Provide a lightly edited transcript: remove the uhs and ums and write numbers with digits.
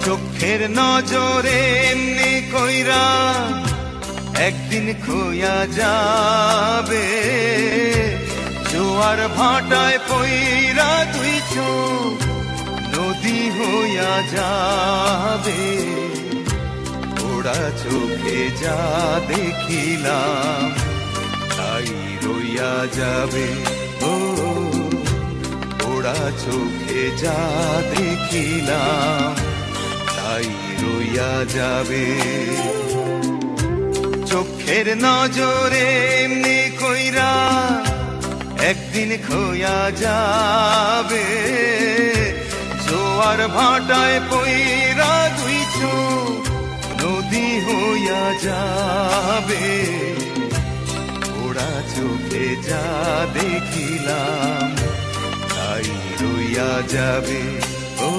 চোখের নজরে এমনি কইরা একদিন খোয়া যাবে, জোয়ার ভাটায় পইরা দুই চোখ নদী হইয়া যাবে। ওরা চোখে যা দেখিলাম তাই রইয়া যাবে। ও ওরা চোখে যা দেখিলাম তাই রইয়া যাবে। চোখের নজরে এমনি কইরা একদিন খোয়া যাবে, জোয়ার ভাটায় পইরা দুই চোখ নদী হইয়া যাবে। ওরা চোখে যা দেখিলাম তাই রইয়া যাবে। ও